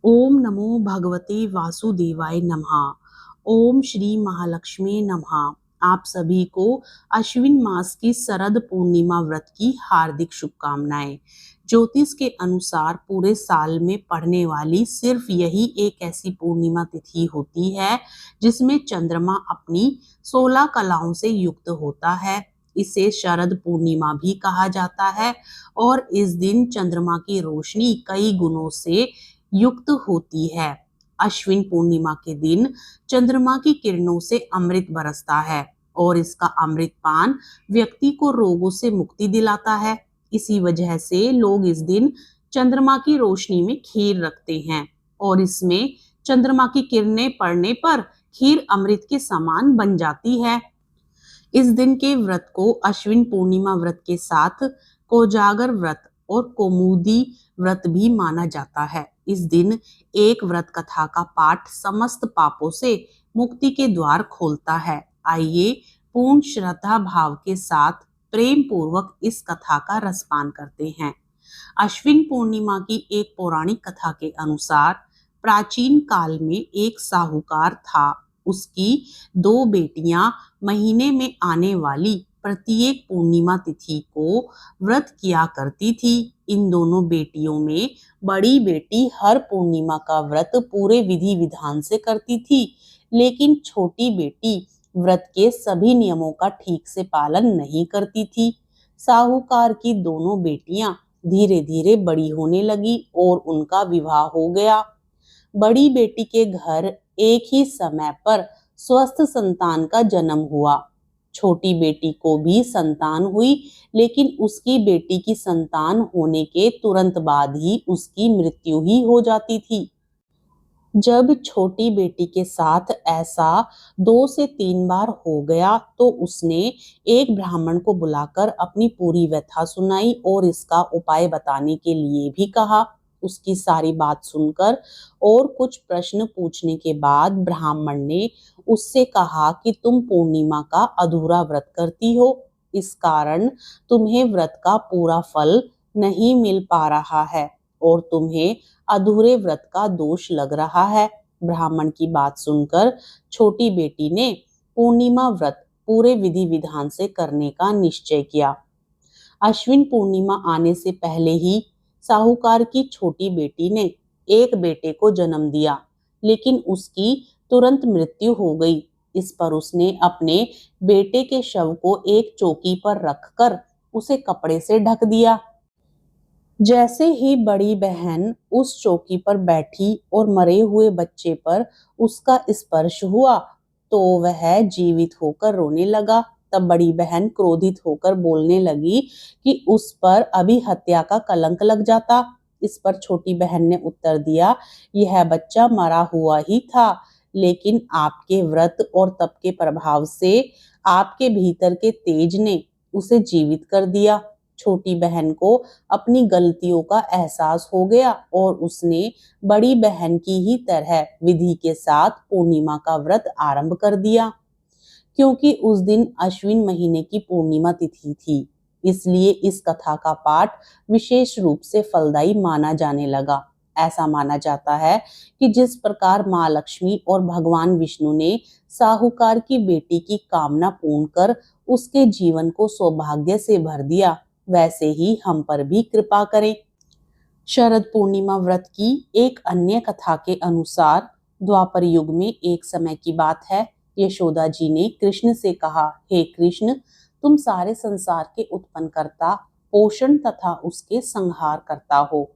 ओम नमो भगवते वासुदेवाय नमः। ओम श्री महालक्ष्मी नमः। आप सभी को अश्विन मास की शरद पूर्णिमा व्रत की हार्दिक शुभकामनाएं। ज्योतिष के अनुसार पूरे साल में पड़ने वाली सिर्फ यही एक ऐसी पूर्णिमा तिथि होती है जिसमें चंद्रमा अपनी 16 कलाओं से युक्त होता है। इसे शरद पूर्णिमा भी कहा जाता है और इस दिन चंद्रमा की रोशनी कई गुणों से युक्त होती है। अश्विन पूर्णिमा के दिन चंद्रमा की किरणों से अमृत बरसता है और इसका अमृत पान व्यक्ति को रोगों से मुक्ति दिलाता है। इसी वजह से लोग इस दिन चंद्रमा की रोशनी में खीर रखते हैं और इसमें चंद्रमा की किरणें पड़ने पर खीर अमृत के समान बन जाती है। इस दिन के व्रत को अश्विन पूर्णिमा व्रत के साथ कोजागर व्रत और कौमुदी व्रत भी माना जाता है। इस दिन एक व्रत कथा का पाठ समस्त पापों से मुक्ति के द्वार खोलता है। आइए पूर्ण श्रद्धा भाव के साथ प्रेम पूर्वक इस कथा का रसपान करते हैं। अश्विन पूर्णिमा की एक पौराणिक कथा के अनुसार प्राचीन काल में एक साहूकार था। उसकी दो बेटियां महीने में आने वाली प्रत्येक पूर्णिमा तिथि को व्रत किया करती थी। इन दोनों बेटियों में बड़ी बेटी हर पूर्णिमा का व्रत पूरे विधि विधान से करती थी, लेकिन छोटी बेटी व्रत के सभी नियमों का ठीक से पालन नहीं करती थी। साहूकार की दोनों बेटियां धीरे धीरे बड़ी होने लगी और उनका विवाह हो गया। बड़ी बेटी के घर एक ही समय पर स्वस्थ संतान का जन्म हुआ। छोटी बेटी को भी संतान हुई, लेकिन उसकी बेटी की संतान होने के तुरंत बाद ही उसकी मृत्यु ही हो जाती थी। जब छोटी बेटी के साथ ऐसा 2 से 3 बार हो गया तो उसने एक ब्राह्मण को बुलाकर अपनी पूरी व्यथा सुनाई और इसका उपाय बताने के लिए भी कहा। उसकी सारी बात सुनकर और कुछ प्रश्न पूछने के बाद ब्राह्मण ने उससे कहा कि तुम पूर्णिमा का अधूरा व्रत करती हो, इस कारण तुम्हें व्रत का पूरा फल नहीं मिल पा रहा है और तुम्हें अधूरे व्रत का दोष लग रहा है। ब्राह्मण की बात सुनकर छोटी बेटी ने पूर्णिमा व्रत पूरे विधि विधान से करने का निश्चय किया। अश्विन पूर्णिमा आने से पहले ही साहूकार की छोटी बेटी ने एक बेटे को जन्म दिया, लेकिन उसकी तुरंत मृत्यु हो गई। इस पर उसने अपने बेटे के शव को एक चौकी पर रखकर उसे कपड़े से ढक दिया। जैसे ही बड़ी बहन उस चौकी पर बैठी और मरे हुए बच्चे पर उसका स्पर्श हुआ तो वह जीवित होकर रोने लगा। तब बड़ी बहन क्रोधित होकर बोलने लगी कि उस पर अभी हत्या का कलंक लग जाता। इस पर छोटी बहन ने उत्तर दिया, यह बच्चा मरा हुआ ही था, लेकिन आपके व्रत और तप के प्रभाव से आपके भीतर के तेज ने उसे जीवित कर दिया। छोटी बहन को अपनी गलतियों का एहसास हो गया और उसने बड़ी बहन की ही तरह विधि के साथ पूर्णिमा का व्रत आरंभ कर दिया। क्योंकि उस दिन अश्विन महीने की पूर्णिमा तिथि थी, इसलिए इस कथा का पाठ विशेष रूप से फलदायी माना जाने लगा। ऐसा माना जाता है कि जिस प्रकार माँ लक्ष्मी और भगवान विष्णु ने साहूकार की बेटी की कामना पूर्ण कर उसके जीवन को सौभाग्य से भर दिया, वैसे ही हम पर भी कृपा करें। शरद पूर्णिमा व्रत की एक अन्य कथा के अनुसार द्वापर युग में एक समय की बात है। यशोदा जी ने कृष्ण से कहा, हे कृष्ण, तुम सारे संसार के उत्पन्नकर्ता, पोषण तथा उसके संहार करता हो।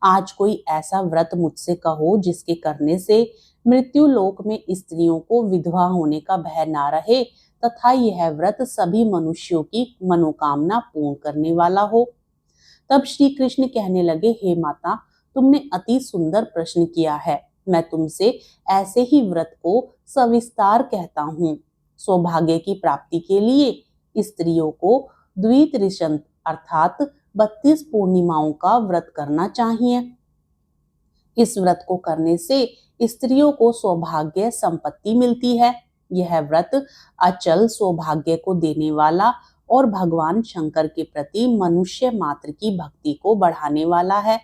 आज कोई ऐसा व्रत मुझसे कहो जिसके करने से मृत्यु लोक में स्त्रियों को विधवा होने का भय ना रहे तथा यह व्रत सभी मनुष्यों की मनोकामना पूर्ण करने वाला हो। तब श्री कृष्ण कहने लगे, हे माता, तुमने अति सुंदर प्रश्न किया है। मैं तुमसे ऐसे ही व्रत को सविस्तार कहता हूँ। सौभाग्य की प्राप्ति के लिए स्त्रियों को द्वित्रिशंत अर्थात 32 पूर्णिमाओं का व्रत करना चाहिए। इस व्रत को करने से स्त्रियों को सौभाग्य संपत्ति मिलती है। यह व्रत अचल सौभाग्य को देने वाला और भगवान शंकर के प्रति मनुष्य मात्र की भक्ति को बढ़ाने वाला है।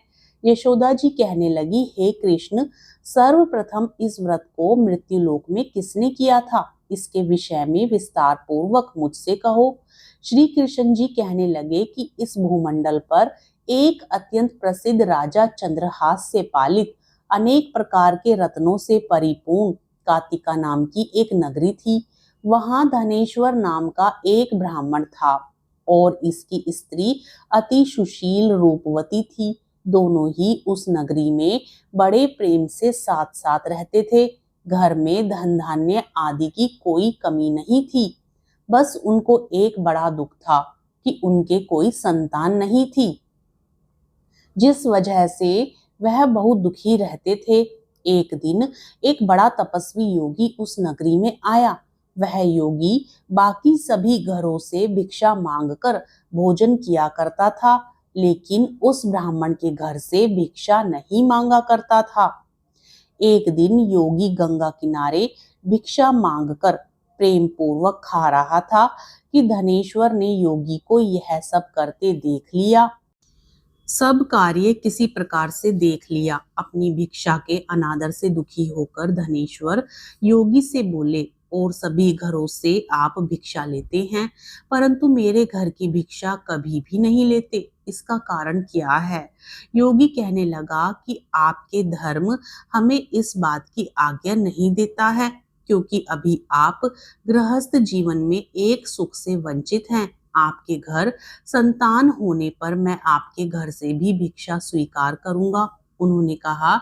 यशोदा जी कहने लगी, हे कृष्ण, सर्वप्रथम इस व्रत को मृत्युलोक में किसने किया था, इसके विषय में विस्तार पूर्वक मुझसे कहो। श्री कृष्ण जी कहने लगे कि इस भूमंडल पर एक अत्यंत प्रसिद्ध राजा चंद्रहास से पालित अनेक प्रकार के रत्नों से परिपूर्ण कातिका नाम की एक नगरी थी। वहां धनेश्वर नाम का एक ब्राह्मण था और इसकी स्त्री अति सुशील रूपवती थी। दोनों ही उस नगरी में बड़े प्रेम से साथ साथ रहते थे। घर में धन धान्य आदि की कोई कमी नहीं थी। बस उनको एक बड़ा दुख था कि उनके कोई संतान नहीं थी, जिस वजह से वह बहुत दुखी रहते थे। एक दिन एक बड़ा तपस्वी योगी उस नगरी में आया। वह योगी बाकी सभी घरों से भिक्षा मांगकर भोजन किया करता था, लेकिन उस ब्राह्मण के घर से भिक्षा नहीं मांगा करता था। एक दिन योगी गंगा किनारे भिक्षा मांगकर प्रेम पूर्वक खा रहा था कि धनेश्वर ने योगी को यह सब करते देख लिया। सब कार्य किसी प्रकार से देख लिया। अपनी भिक्षा के अनादर से दुखी होकर धनेश्वर योगी से बोले, और सभी घरों से आप भिक्षा लेते हैं, परंतु मेरे घर की भिक्षा कभी भी नहीं लेते, इसका कारण क्या है? योगी कहने लगा कि आपके धर्म हमें इस बात की आज्ञा नहीं देता है, क्योंकि अभी आप गृहस्थ जीवन में एक सुख से वंचित हैं। आपके घर संतान होने पर मैं आपके घर से भी भिक्षा स्वीकार करूंगा। उन्होंने कहा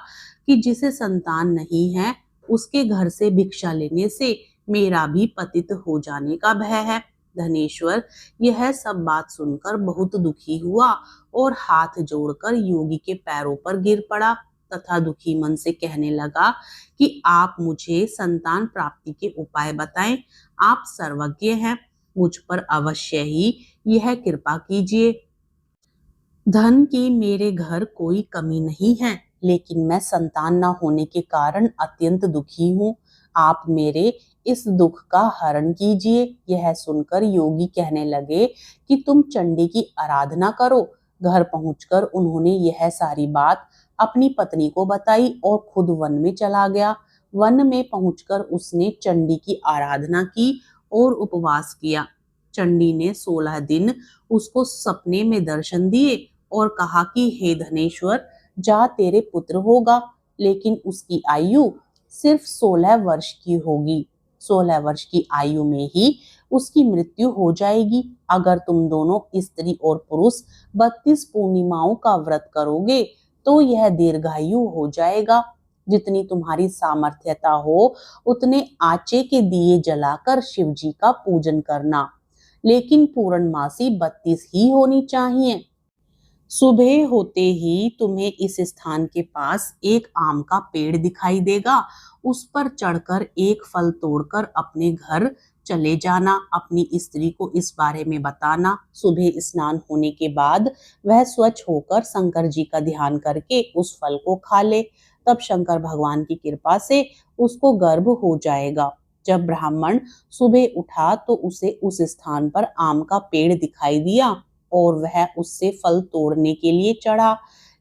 कि जिसे संतान नहीं है उसके घर से भिक्षा लेने से मेरा भी पतित हो जाने का भय है। धनेश्वर यह सब बात सुनकर बहुत दुखी हुआ और हाथ जोड़कर योगी के पैरों पर गिर पड़ा तथा दुखी मन से कहने लगा कि आप मुझे संतान प्राप्ति के उपाय बताएं। आप सर्वज्ञ हैं, मुझ पर अवश्य ही यह कृपा कीजिए। धन की मेरे घर कोई कमी नहीं है, लेकिन मैं संतान न होने के कारण अत्यंत दुखी हूँ। आप मेरे इस दुख का हरण कीजिए। यह सुनकर योगी कहने लगे कि तुम चंडी की आराधना करो। घर पहुंचकर उन्होंने यह सारी बात अपनी पत्नी को बताई और खुद वन में चला गया। वन में पहुंचकर उसने चंडी की आराधना की और उपवास किया। चंडी ने 16 दिन उसको सपने में दर्शन दिए और कहा कि हे धनेश्वर, जा तेरे पुत्र होगा, लेकिन उसकी आयु सिर्फ 16 वर्ष की होगी। 16 वर्ष की आयु में ही उसकी मृत्यु हो जाएगी। अगर तुम दोनों स्त्री और पुरुष 32 पूर्णिमाओं का व्रत करोगे तो यह दीर्घायु हो जाएगा। जितनी तुम्हारी सामर्थ्यता हो उतने आचे के दिए जलाकर शिव जी का पूजन करना, लेकिन पूर्णमासी 32 ही होनी चाहिए। सुबह होते ही तुम्हें इस स्थान के पास एक आम का पेड़ दिखाई देगा। उस पर चढ़कर एक फल तोड़कर अपने घर चले जाना। अपनी स्त्री को इस बारे में बताना। सुबह स्नान होने के बाद वह स्वच्छ होकर शंकर जी का ध्यान करके उस फल को खा ले। तब शंकर भगवान की कृपा से उसको गर्भ हो जाएगा। जब ब्राह्मण सुबह उठा तो उसे उस स्थान पर आम का पेड़ दिखाई दिया और वह उससे फल तोड़ने के लिए चढ़ा,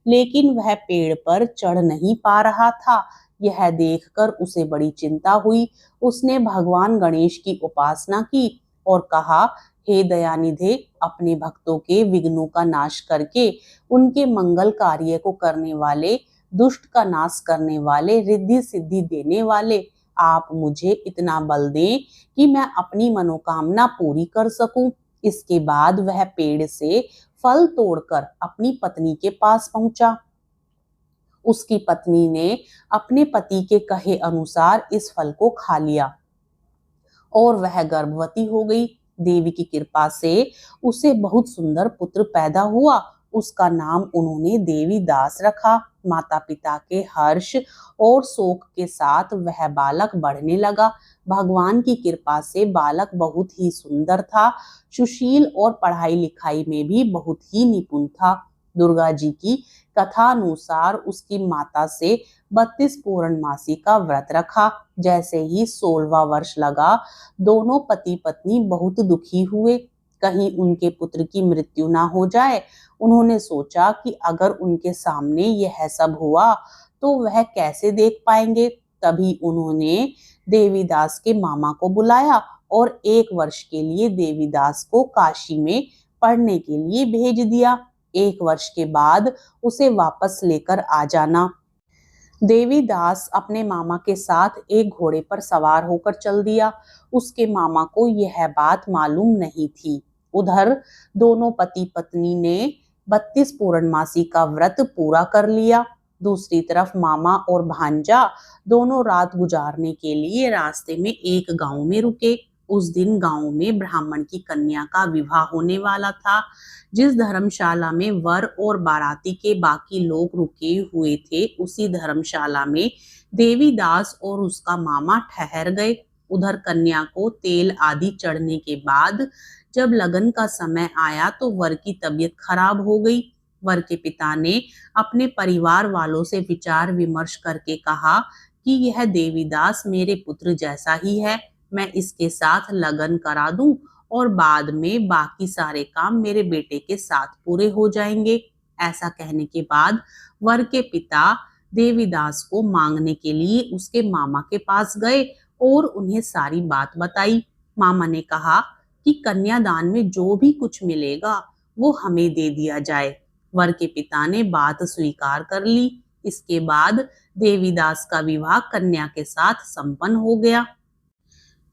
लेकिन वह पेड़ पर चढ़ नहीं पा रहा था। यह देखकर उसे बड़ी चिंता हुई। उसने भगवान गणेश की उपासना की और कहा, हे दयानिधे, अपने भक्तों के विघ्नों का नाश करके उनके मंगल कार्य को करने वाले, दुष्ट का नाश करने वाले, रिद्धि सिद्धि देने वाले, आप मुझे इतना बल दें कि मैं अपनी मनोकामना पूरी कर सकूं। इसके बाद वह पेड़ से फल तोड़कर अपनी पत्नी के पास पहुंचा। उसकी पत्नी ने अपने पति के कहे अनुसार इस फल को खा लिया और वह गर्भवती हो गई। देवी की कृपा से उसे बहुत सुंदर पुत्र पैदा हुआ। उसका नाम उन्होंने देवी दास रखा। माता पिता के हर्ष और शोक के साथ वह बालक बढ़ने लगा। भगवान की कृपा से बालक बहुत ही सुंदर था, सुशील और पढ़ाई लिखाई में भी बहुत ही निपुण था। दुर्गा जी की कथा अनुसार उसकी माता से 32 पूर्णमासी का व्रत रखा। जैसे ही 16वां वर्ष लगा, दोनों पति पत्नी बहुत दुखी हुए। कहीं उनके पुत्र की मृत्यु ना हो जाए। उन्होंने सोचा कि अगर उनके सामने यह सब हुआ तो वह कैसे देख पाएंगे। तभी उन्होंने देवीदास के मामा को बुलाया और 1 वर्ष के लिए देवीदास को काशी में पढ़ने के लिए भेज दिया। 1 वर्ष के बाद उसे वापस लेकर आ जाना। देवीदास अपने मामा के साथ एक घोड़े पर सवार होकर चल दिया। उसके मामा को यह बात मालूम नहीं थी। उधर दोनों पति पत्नी ने 32 पूर्णमासी का व्रत पूरा कर लिया। दूसरी तरफ मामा और भांजा दोनों रात गुजारने के लिए रास्ते में एक गांव में रुके। उस दिन गांव में ब्राह्मण की कन्या का विवाह होने वाला था। जिस धर्मशाला में वर और बाराती के बाकी लोग रुके हुए थे, उसी धर्मशाला में देवीदास और उसका मामा ठहर गए। उधर कन्या को तेल आदि चढ़ने के बाद जब लगन का समय आया तो वर की तबीयत खराब हो गई। वर के पिता ने अपने परिवार वालों से विचार विमर्श करके कहा कि यह देवीदास मेरे पुत्र जैसा ही है, मैं इसके साथ लगन करा दूं और बाद में बाकी सारे काम मेरे बेटे के साथ पूरे हो जाएंगे। ऐसा कहने के बाद वर के पिता देवीदास को मांगने के लिए उसके मामा के पास गए और उन्हें सारी बात बताई। मामा ने कहा कि कन्यादान में जो भी कुछ मिलेगा वो हमें दे दिया जाए। वर के पिता ने बात स्वीकार कर ली। इसके बाद देवीदास का विवाह कन्या के साथ संपन्न हो गया।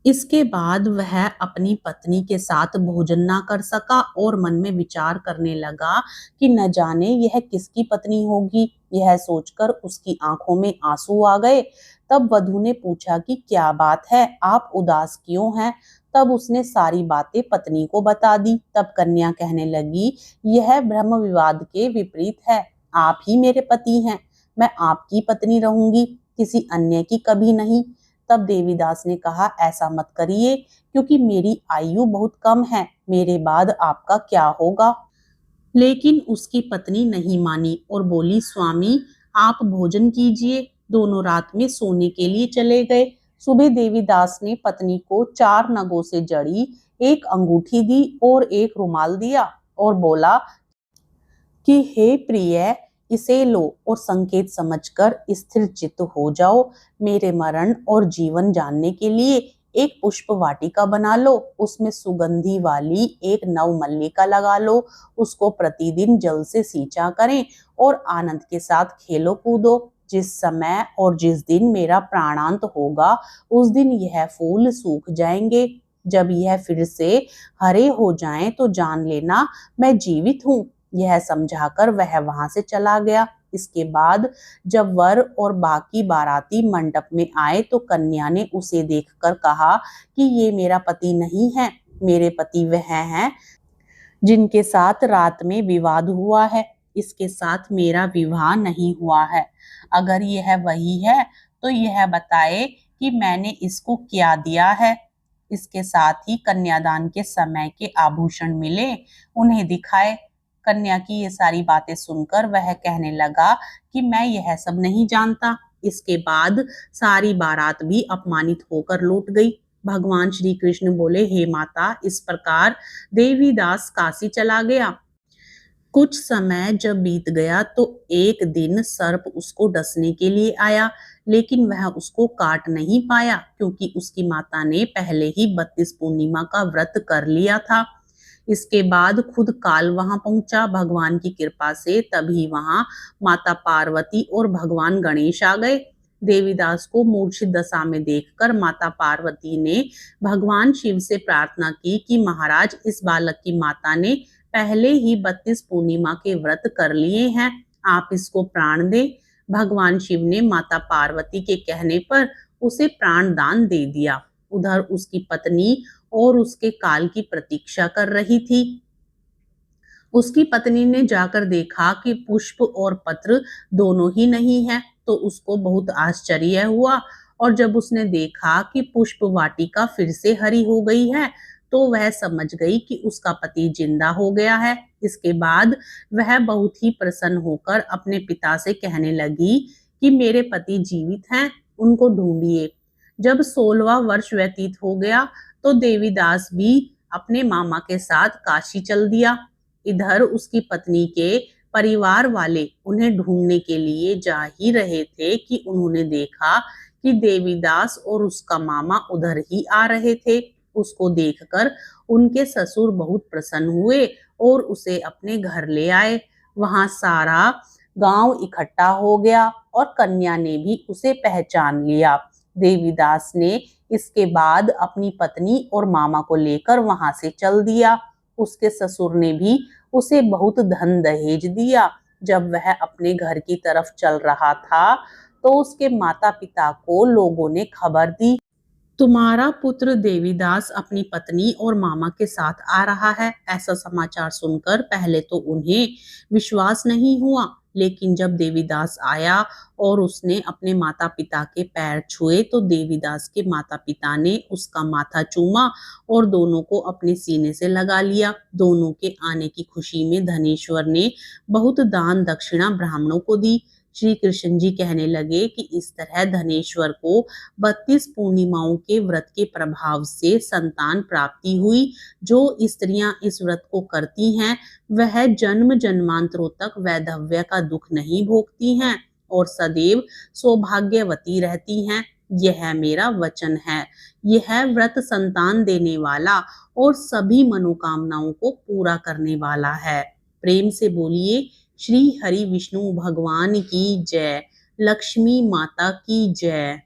इसके बाद वह अपनी पत्नी के साथ भोजन ना कर सका और मन में विचार करने लगा कि न जाने यह किसकी पत्नी होगी। यह सोचकर उसकी आंखों में आंसू आ गए। तब वधू ने पूछा कि क्या बात है, आप उदास क्यों हैं? तब उसने सारी बातें पत्नी को बता दी। तब कन्या कहने लगी, यह ब्रह्म विवाद के विपरीत है। आप ही मेरे पति हैं, मैं आपकी पत्नी रहूंगी, किसी अन्य की कभी नहीं। तब देवीदास ने कहा, ऐसा मत करिए, क्योंकि मेरी आयु बहुत कम है, मेरे बाद आपका क्या होगा। लेकिन उसकी पत्नी नहीं मानी और बोली, स्वामी आप भोजन कीजिए। दोनों रात में सोने के लिए चले गए। सुबह देवीदास ने पत्नी को 4 नगों से जड़ी एक अंगूठी दी और एक रुमाल दिया और बोला कि हे प्रिय, इसे लो और संकेत समझकर स्थिर चित्त हो जाओ। मेरे मरण और जीवन जानने के लिए एक पुष्प वाटिका बना लो, उसमें सुगंधी वाली एक नवमल्लिका लगा लो, उसको प्रतिदिन जल से सींचा करें और आनंद के साथ खेलो कूदो। जिस समय और जिस दिन मेरा प्राणांत होगा उस दिन यह फूल सूख जाएंगे। जब यह फिर से हरे हो जाएं तो जान लेना मैं जीवित हूँ। यह समझाकर वह वहां से चला गया। इसके बाद जब वर और बाकी बाराती मंडप में आए तो कन्या ने उसे देखकर कहा कि ये मेरा पति नहीं है, मेरे पति वह हैं जिनके साथ रात में विवाद हुआ है। इसके साथ मेरा विवाह नहीं हुआ है। अगर यह वही है तो यह बताए कि मैंने इसको क्या दिया है। इसके साथ ही कन्यादान के समय के आभूषण मिले, उन्हें दिखाए। कन्या की ये सारी बातें सुनकर वह कहने लगा कि मैं यह सब नहीं जानता। इसके बाद सारी बारात भी अपमानित होकर लौट गई। भगवान श्री कृष्ण बोले, हे माता, इस प्रकार देवीदास काशी चला गया। कुछ समय जब बीत गया तो एक दिन सर्प उसको डसने के लिए आया, लेकिन वह उसको काट नहीं पाया क्योंकि उसकी माता ने पहले ही 32 पूर्णिमा का व्रत कर लिया था। इसके बाद खुद काल वहां पहुंचा भगवान की कृपा से। तभी वहां माता पार्वती और भगवान गणेश आ गए। देवीदास को मूर्छित दशा में देखकर माता पार्वती ने भगवान शिव से प्रार्थना की कि महाराज, इस बालक की माता ने पहले ही 32 पूर्णिमा के व्रत कर लिए हैं, आप इसको प्राण दें। भगवान शिव ने माता पार्वती के कहने पर उसे प्राण दान दे दिया। उधर उसकी पत्नी और उसके काल की प्रतीक्षा कर रही थी। उसकी पत्नी ने जाकर देखा कि पुष्प और पत्र दोनों ही नहीं है, तो उसको बहुत आश्चर्य हुआ। और जब उसने देखा कि पुष्प वाटिका फिर से हरी हो गई है तो वह समझ गई कि उसका पति जिंदा हो गया है। इसके बाद वह बहुत ही प्रसन्न होकर अपने पिता से कहने लगी कि मेरे पति जीवित हैं, उनको ढूंढिए। जब 16वां वर्ष व्यतीत हो गया तो देवीदास भी अपने मामा के साथ काशी चल दिया। इधर उसकी पत्नी के परिवार वाले उन्हें ढूंढने के लिए जा ही रहे थे कि उन्होंने देखा कि देवीदास और उसका मामा उधर ही आ रहे थे। उसको देखकर उनके ससुर बहुत प्रसन्न हुए और उसे अपने घर ले आए। वहां सारा गांव इकट्ठा हो गया और कन्या ने भी उसे पहचान लिया। देवीदास ने इसके बाद अपनी पत्नी और मामा को लेकर वहां से चल दिया। उसके ससुर ने भी उसे बहुत धन दहेज दिया। जब वह अपने घर की तरफ चल रहा था तो उसके माता पिता को लोगों ने खबर दी, तुम्हारा पुत्र देवीदास अपनी पत्नी और मामा के साथ आ रहा है। ऐसा समाचार सुनकर पहले तो उन्हें विश्वास नहीं हुआ, लेकिन जब देवीदास आया और उसने अपने माता पिता के पैर छुए तो देवीदास के माता पिता ने उसका माथा चूमा और दोनों को अपने सीने से लगा लिया। दोनों के आने की खुशी में धनेश्वर ने बहुत दान दक्षिणा ब्राह्मणों को दी। श्री कृष्ण जी कहने लगे कि इस तरह धनेश्वर को 32 पूर्णिमाओं के व्रत के प्रभाव से संतान प्राप्ति हुई। जो स्त्रियां इस व्रत को करती हैं वह जन्म जन्मांतरों तक वैधव्य का दुख नहीं भोगती हैं और सदैव सौभाग्यवती रहती हैं। यह मेरा वचन है। यह व्रत संतान देने वाला और सभी मनोकामनाओं को पूरा करने वाला है। प्रेम से बोलिए श्री हरि विष्णु भगवान की जय, लक्ष्मी माता की जय।